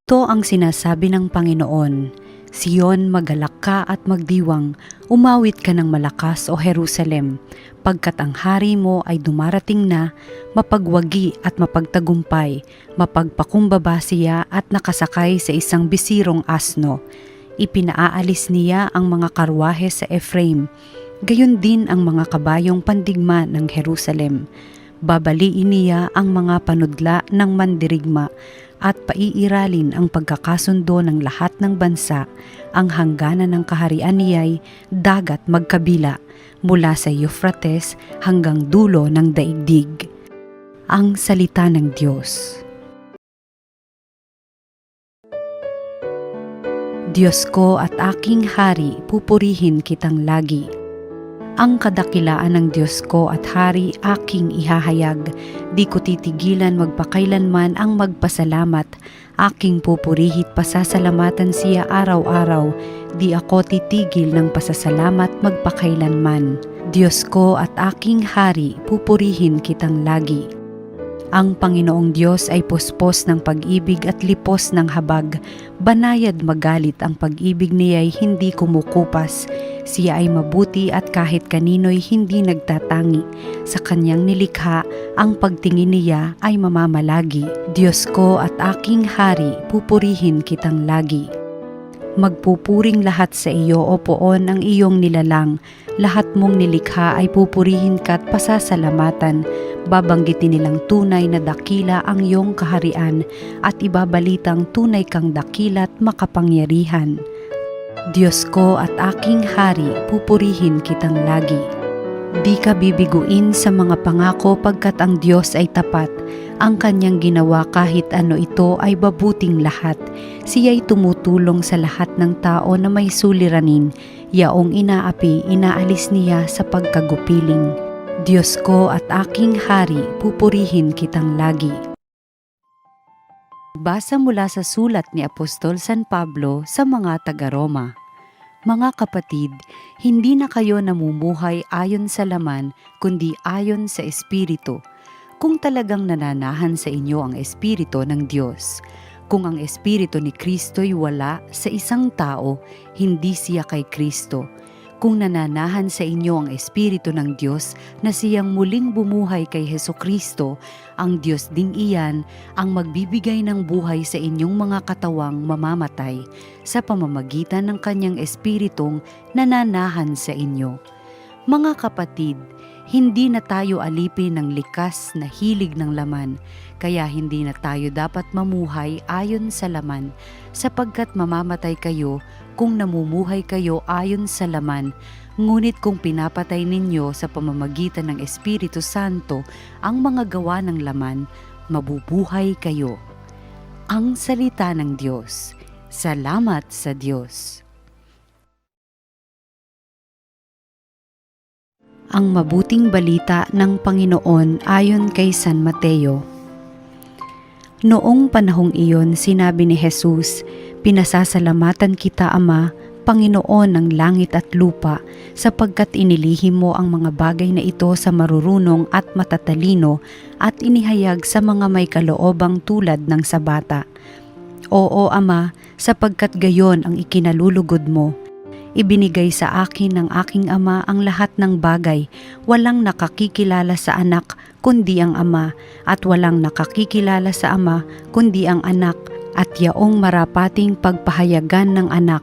Ito ang sinasabi ng Panginoon, Siyon, magalak ka at magdiwang, umawit ka ng malakas o Jerusalem, pagkat ang hari mo ay dumarating na, mapagwagi at mapagtagumpay, mapagpakumbaba siya at nakasakay sa isang bisirong asno. Ipinaaalis niya ang mga karwahe sa Ephraim, gayon din ang mga kabayong pandigma ng Jerusalem. Babaliin niya ang mga panudla ng mandirigma at paiiralin ang pagkakasundo ng lahat ng bansa. Ang hangganan ng kaharian niya'y dagat magkabila, mula sa Euphrates hanggang dulo ng daigdig. Ang salita ng Diyos. Diyos ko at aking hari, pupurihin kitang lagi. Ang kadakilaan ng Diyos ko at hari aking ihahayag, di ko titigilan magpakailanman ang magpasalamat, aking pupurihit pasasalamatan siya araw-araw, di ako titigil ng pasasalamat magpakailanman. Diyos ko at aking hari, pupurihin kitang lagi. Ang Panginoong Diyos ay puspos ng pag-ibig at lipos ng habag, banayad magalit ang pag-ibig niya'y hindi kumukupas, siya ay mabuti at kahit kanino'y hindi nagtatangi, sa kanyang nilikha ang pagtingin niya ay mamamalagi. Diyos ko at aking hari, pupurihin kitang lagi. Magpupuring lahat sa iyo o poon ang iyong nilalang, lahat mong nilikha ay pupurihin ka at pasasalamatan, babanggitin nilang tunay na dakila ang iyong kaharian at ibabalitang tunay kang dakila at makapangyarihan. Diyos ko at aking hari, pupurihin kitang lagi. Di ka bibiguin sa mga pangako pagkat ang Diyos ay tapat, ang kanyang ginawa kahit ano ito ay babuting lahat. Siya'y tumutulong sa lahat ng tao na may suliranin, yaong inaapi, inaalis niya sa pagkagupiling. Diyos ko at aking hari, pupurihin kitang lagi. Basa mula sa sulat ni Apostol San Pablo sa mga taga-Roma. Mga kapatid, hindi na kayo namumuhay ayon sa laman, kundi ayon sa Espiritu. Kung talagang nananahan sa inyo ang Espiritu ng Diyos. Kung ang Espiritu ni Kristo'y wala sa isang tao, hindi siya kay Kristo. Kung nananahan sa inyo ang Espiritu ng Diyos na siyang muling bumuhay kay Hesukristo, ang Diyos ding iyan ang magbibigay ng buhay sa inyong mga katawang mamamatay sa pamamagitan ng kanyang Espiritong nananahan sa inyo. Mga kapatid, hindi na tayo alipin ng likas na hilig ng laman, kaya hindi na tayo dapat mamuhay ayon sa laman, sapagkat mamamatay kayo kung namumuhay kayo ayon sa laman, ngunit kung pinapatay ninyo sa pamamagitan ng Espiritu Santo ang mga gawa ng laman, mabubuhay kayo. Ang salita ng Diyos. Salamat sa Diyos. Ang mabuting balita ng Panginoon ayon kay San Mateo. Noong panahong iyon, sinabi ni Jesus, "Pinasasalamatan kita, Ama, Panginoon ng langit at lupa, sapagkat inilihim mo ang mga bagay na ito sa marurunong at matatalino at inihayag sa mga may kaloobang tulad ng sa bata. Oo, Ama, sapagkat gayon ang ikinalulugod mo. Ibinigay sa akin ng aking Ama ang lahat ng bagay, walang nakakikilala sa anak kundi ang Ama, at walang nakakikilala sa Ama kundi ang anak, at yaong marapating pagpahayagan ng anak.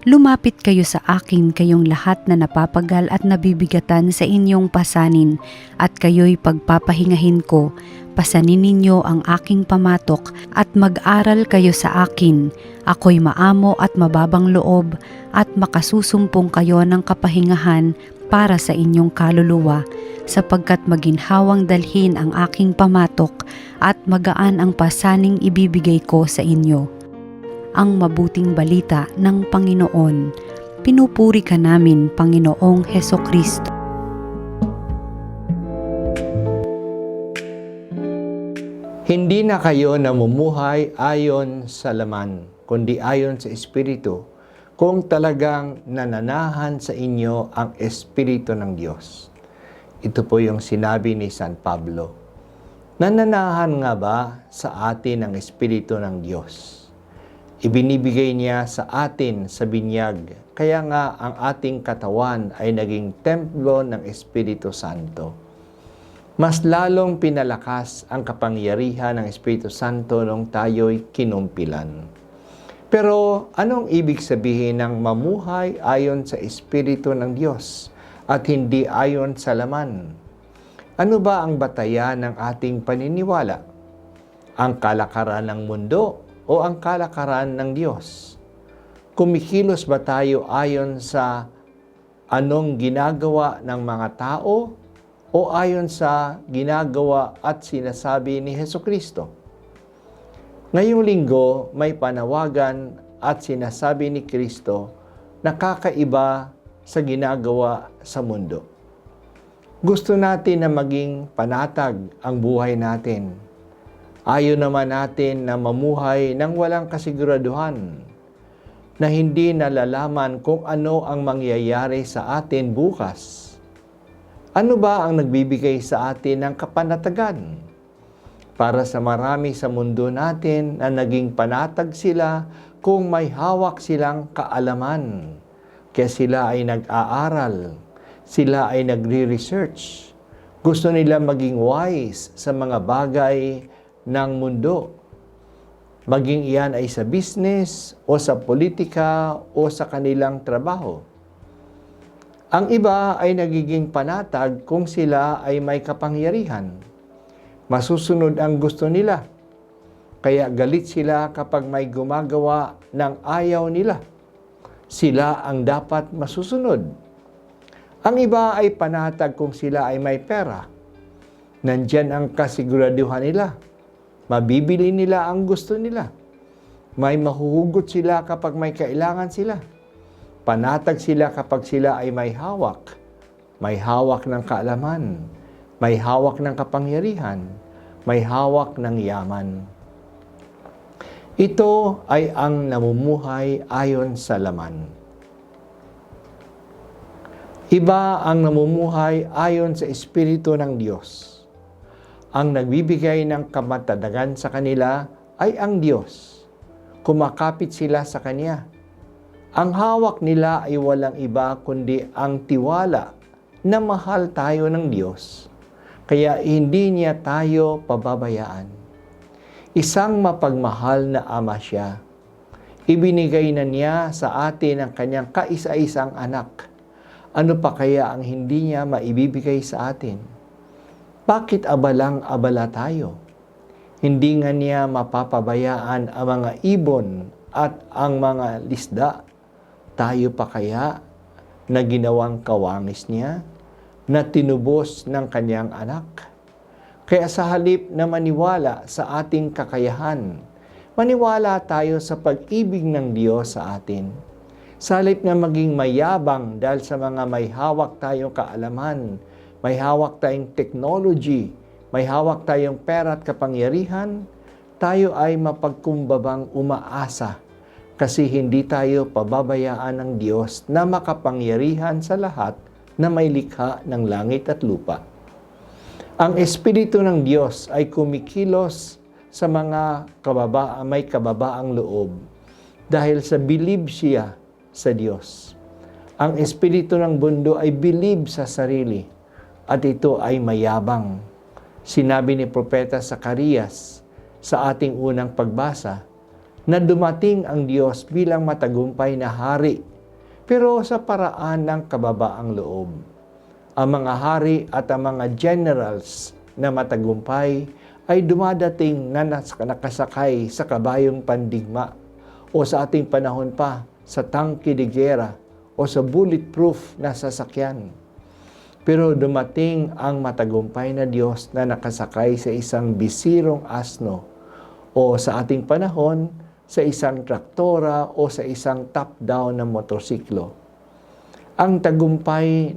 Lumapit kayo sa akin kayong lahat na napapagal at nabibigatan sa inyong pasanin, at kayo'y pagpapahingahin ko. Pasanin ninyo ang aking pamatok at mag-aral kayo sa akin. Ako'y maamo at mababang loob at makasusumpong kayo ng kapahingahan para sa inyong kaluluwa, sapagkat maginhawang dalhin ang aking pamatok at magaan ang pasaning ibibigay ko sa inyo." Ang mabuting balita ng Panginoon. Pinupuri ka namin, Panginoong Hesukristo. Hindi na kayo namumuhay ayon sa laman, kundi ayon sa Espiritu, kung talagang nananahan sa inyo ang Espiritu ng Diyos. Ito po yung sinabi ni San Pablo. Nananahan nga ba sa atin ang Espiritu ng Diyos? Ibinibigay niya sa atin sa binyag. Kaya nga ang ating katawan ay naging templo ng Espiritu Santo. Mas lalong pinalakas ang kapangyarihan ng Espiritu Santo nung tayo'y kinumpilan. Pero anong ibig sabihin ng mamuhay ayon sa Espiritu ng Diyos at hindi ayon sa laman? Ano ba ang batayan ng ating paniniwala? Ang kalakaran ng mundo o ang kalakaran ng Diyos? Kumikilos ba tayo ayon sa anong ginagawa ng mga tao o ayon sa ginagawa at sinasabi ni Hesukristo? Ngayong linggo, may panawagan at sinasabi ni Kristo na kakaiba sa ginagawa sa mundo. Gusto natin na maging panatag ang buhay natin. Ayaw naman natin na mamuhay ng walang kasiguraduhan, na hindi nalalaman kung ano ang mangyayari sa atin bukas. Ano ba ang nagbibigay sa atin ng kapanatagan? Para sa marami sa mundo natin na naging panatag sila kung may hawak silang kaalaman. Kaya sila ay nag-aaral, sila ay nagre-research. Gusto nila maging wise sa mga bagay ng mundo. Maging iyan ay sa business o sa politika o sa kanilang trabaho. Ang iba ay nagiging panatag kung sila ay may kapangyarihan. Masusunod ang gusto nila. Kaya galit sila kapag may gumagawa ng ayaw nila. Sila ang dapat masusunod. Ang iba ay panatag kung sila ay may pera. Nandyan ang kasiguraduhan nila. Mabibili nila ang gusto nila. May mahuhugot sila kapag may kailangan sila. Panatag sila kapag sila ay may hawak. May hawak ng kaalaman. May hawak ng kapangyarihan. May hawak ng yaman. Ito ay ang namumuhay ayon sa laman. Iba ang namumuhay ayon sa Espiritu ng Diyos. Ang nagbibigay ng kamatadagan sa kanila ay ang Diyos. Kumakapit sila sa Kanya. Ang hawak nila ay walang iba kundi ang tiwala na mahal tayo ng Diyos. Kaya hindi niya tayo pababayaan. Isang mapagmahal na ama siya. Ibinigay na niya sa atin ang kanyang kaisa-isang anak. Ano pa kaya ang hindi niya maibibigay sa atin? Bakit abalang-abala tayo? Hindi nga niya mapapabayaan ang mga ibon at ang mga lisda. Tayo pa kaya na ginawang kawangis niya, na tinubos ng kanyang anak? Kaya sa halip na maniwala sa ating kakayahan, maniwala tayo sa pag-ibig ng Diyos sa atin. Sa halip na maging mayabang dahil sa mga may hawak tayong kaalaman, may hawak tayong technology, may hawak tayong pera at kapangyarihan, tayo ay mapagkumbabang umaasa kasi hindi tayo pababayaan ng Diyos na makapangyarihan sa lahat na may likha ng langit at lupa. Ang Espiritu ng Diyos ay kumikilos sa mga may kababaang loob dahil sa believe siya sa Diyos. Ang Espiritu ng mundo ay believe sa sarili at ito ay mayabang. Sinabi ni Propeta Zacarias sa ating unang pagbasa na dumating ang Diyos bilang matagumpay na hari, pero sa paraan ng kababaang loob. Ang mga hari at ang mga generals na matagumpay ay dumadating na nakasakay sa kabayong pandigma o sa ating panahon pa sa tangke de gera o sa bulletproof na sasakyan. Pero dumating ang matagumpay na Diyos na nakasakay sa isang bisirong asno o sa ating panahon sa isang traktora o sa isang top-down na motorsiklo. Ang tagumpay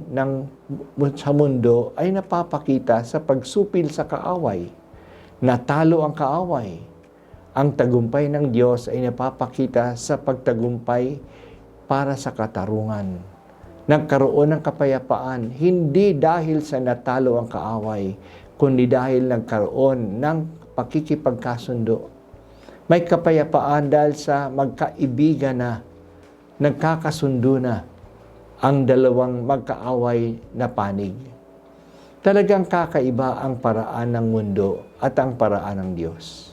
sa mundo ay napapakita sa pagsupil sa kaaway. Natalo ang kaaway. Ang tagumpay ng Diyos ay napapakita sa pagtagumpay para sa katarungan. Nagkaroon ng kapayapaan, hindi dahil sa natalo ang kaaway, kundi dahil nagkaroon ng pakikipagkasundo. May kapayapaan dahil sa magkaibigan na, nagkakasundo na ang dalawang magkaaway na panig. Talagang kakaiba ang paraan ng mundo at ang paraan ng Diyos.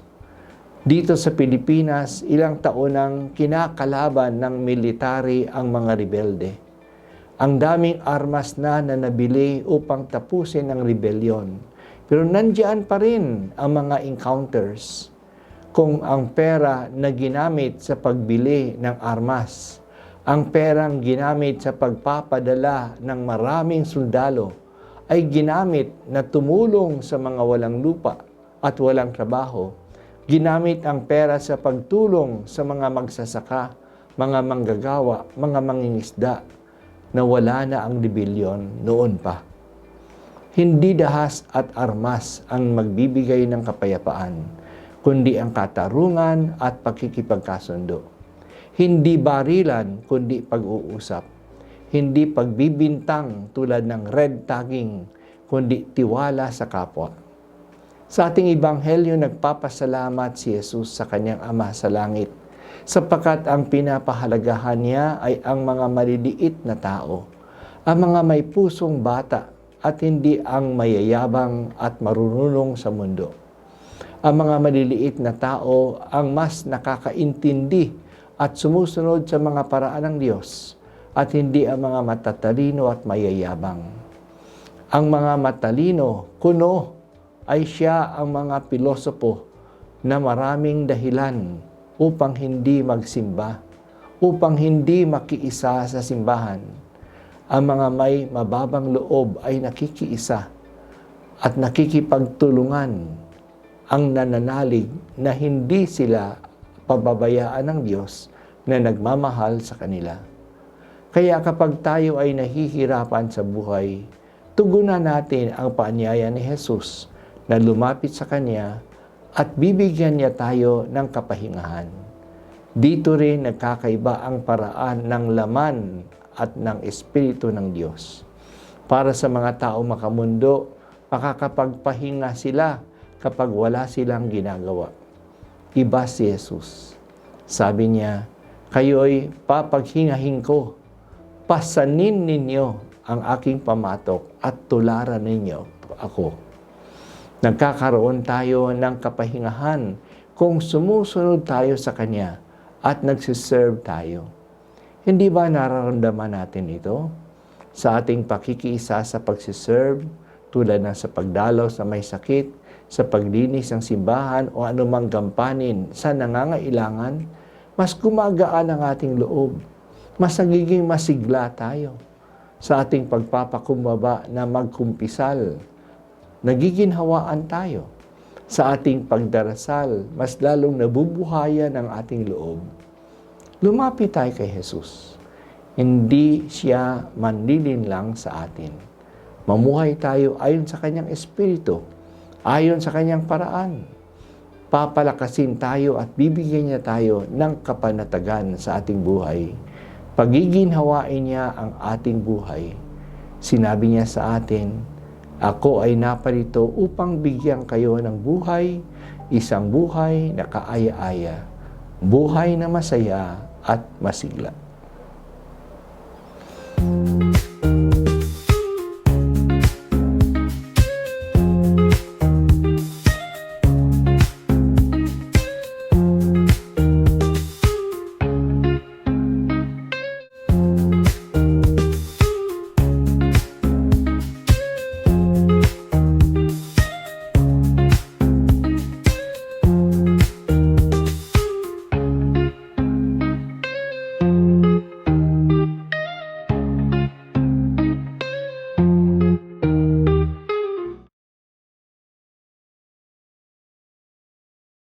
Dito sa Pilipinas, ilang taon nang kinakalaban ng military ang mga rebelde. Ang daming armas na nabili upang tapusin ang rebellion. Pero nandiyan pa rin ang mga encounters. Kung ang pera na ginamit sa pagbili ng armas, ang perang ginamit sa pagpapadala ng maraming sundalo, ay ginamit na tumulong sa mga walang lupa at walang trabaho. Ginamit ang pera sa pagtulong sa mga magsasaka, mga manggagawa, mga mangingisda, na wala na ang rebellion noon pa. Hindi dahas at armas ang magbibigay ng kapayapaan, kundi ang katarungan at pakikipagkasundo. Hindi barilan, kundi pag-uusap. Hindi pagbibintang tulad ng red tagging, kundi tiwala sa kapwa. Sa ating ebanghelyo, nagpapasalamat si Jesus sa kanyang Ama sa langit, sapagkat ang pinapahalagahan niya ay ang mga maliliit na tao, ang mga may pusong bata, at hindi ang mayayabang at marunong sa mundo. Ang mga maliliit na tao ang mas nakakaintindi at sumusunod sa mga paraan ng Diyos, at hindi ang mga matatalino at mayayabang. Ang mga matalino, kuno, ay siya ang mga pilosopo na maraming dahilan upang hindi magsimba, upang hindi makiisa sa simbahan. Ang mga may mababang loob ay nakikiisa at nakikipagtulungan ang nananalig na hindi sila pababayaan ng Diyos na nagmamahal sa kanila. Kaya kapag tayo ay nahihirapan sa buhay, tugunan natin ang paanyaya ni Jesus na lumapit sa Kanya at bibigyan niya tayo ng kapahingahan. Dito rin nagkakaiba ang paraan ng laman at ng Espiritu ng Diyos. Para sa mga tao makamundo, makakapagpahinga sila kapag wala silang ginagawa. Iba si Jesus. Sabi niya, kayo'y papaghingahin ko. Pasanin ninyo ang aking pamatok at tularan ninyo ako. Nagkakaroon tayo ng kapahingahan kung sumusunod tayo sa Kanya at nagsiserve tayo. Hindi ba nararamdaman natin ito? Sa ating pakikiisa sa pagsiserve, tulad ng sa pagdalaw sa may sakit, sa paglinis ng simbahan o anumang gampanin sa nangangailangan, mas gumagaan ang ating loob. Mas nagiging masigla tayo sa ating pagpapakumbaba na magkumpisal. Nagiginhawaan tayo sa ating pagdarasal, mas lalong nabubuhayan ang ating loob. Lumapit tayo kay Jesus. Hindi siya manlilin lang sa atin. Mamuhay tayo ayon sa kanyang espiritu, ayon sa kanyang paraan. Papalakasin tayo at bibigyan niya tayo ng kapanatagan sa ating buhay. Pagiginhawain niya ang ating buhay. Sinabi niya sa atin, ako ay naparito upang bigyan kayo ng buhay, isang buhay na kaaya-aya, buhay na masaya at masigla.